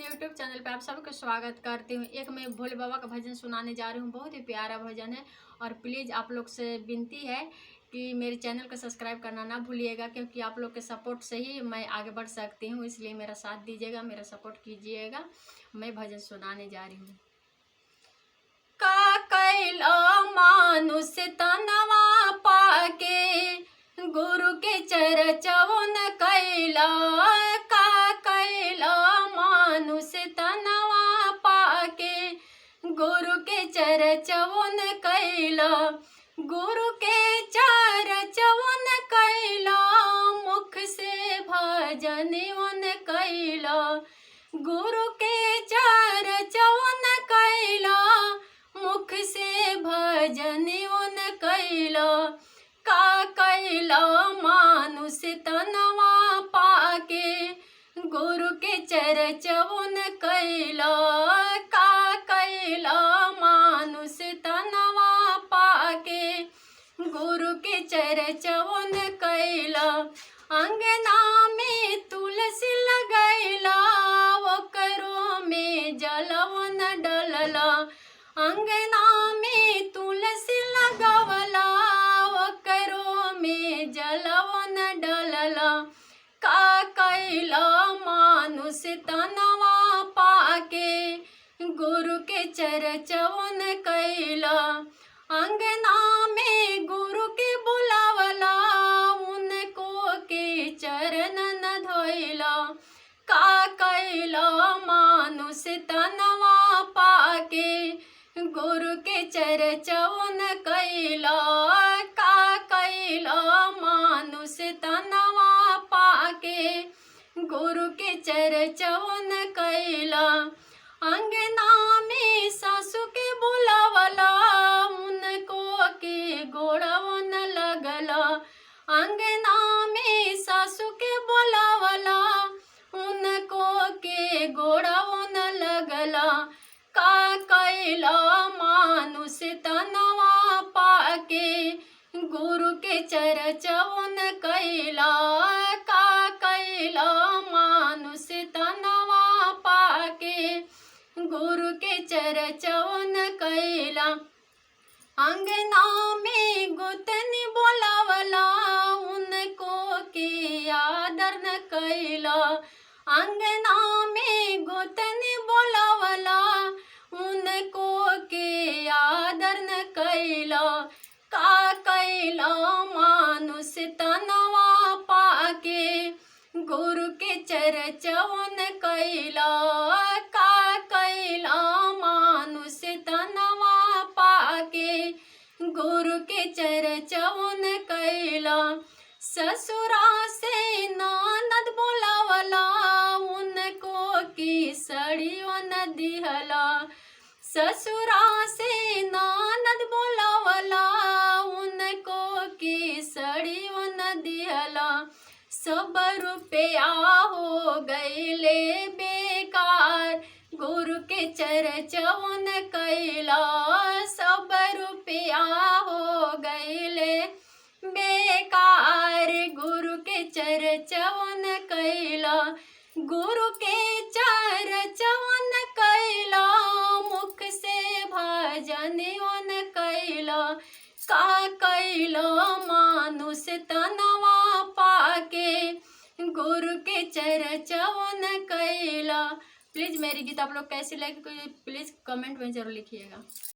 YouTube channel पे आप सबका स्वागत करती हूँ। एक मैं भोले बाबा का भजन सुनाने जा रही हूँ। बहुत ही प्यारा भजन है और प्लीज़ आप लोग से विनती है कि मेरे चैनल को सब्सक्राइब करना ना भूलिएगा, क्योंकि आप लोग के सपोर्ट से ही मैं आगे बढ़ सकती हूँ। इसलिए मेरा साथ दीजिएगा, मेरा सपोर्ट कीजिएगा। मैं भजन सुनाने जा रही हूँ। का कैला मानुष तनवा पाके गुरु के चरचवन कैला, का कैला मानुष तनवा पाके गुरु के चरचवन कैला, गुरु के चरचवन कैला, मुख से भजन वन कैला, गुरु के चरचवन कैला, मुख से भजन वन कैला, का कैला मानुष तनवा पाके गुरु के चरचवन कैला, का कैला मानुष तनवा पाके गुरु के चरचवन कैला। अंगना में तुलसी लगैला, ओकरो में जलवन डलला, अंगना में तुलसी लगवला, ओकरो में जलवन डलला, का कैला मानुष तनवा पाके गुरु के चरचवन कैला। अंगना में गुरु के बुलावला, उनको के चरण न धोइला, का कैला मानुष तनवा पाके गुरु के चरचवन कैला, का कैला मानुष तनवा पाके गुरु के चरचवन कैला। अंगना में सासु के बुलावला, उनको के गोड़वन लगला, अंगना में सासु के बुलावला, उनको के गोड़वन लगला, का कैला मानुष तनवा पाके गुरु के चरचवन कैला, का कैला मानुष तनवा पाके गुरु के चरचवन कैला। अंगना में गुतनी बोलावला, उनको के आदर न कैला, अंगना में गुतनी बोलावला, उनको के आदर न कैला, का कैला मानुष तनवा पाके गुरु के चरचवन कैला, का कैला मानुष तनवा पाके गुरु के चरचवन कैला। ससुरा से ननद बोलावला, उनको की सड़ियों न दिहला, ससुरा से ननद बोलावला, उनको की सड़ियों न दिहला, सब रुपया हो गईले बेकार गुरु के चरचवन कैला, सब रुपया हो गईले बेकार गुरु के चरचवन कैला, गुरु के चरचवन कैला, मुख से भजन वन कैला, का कैला मानुष तनवा पाके गुरु के चरचवन कैला। प्लीज़ मेरी गीत आप लोग कैसी लगी प्लीज़ कमेंट में जरूर लिखिएगा।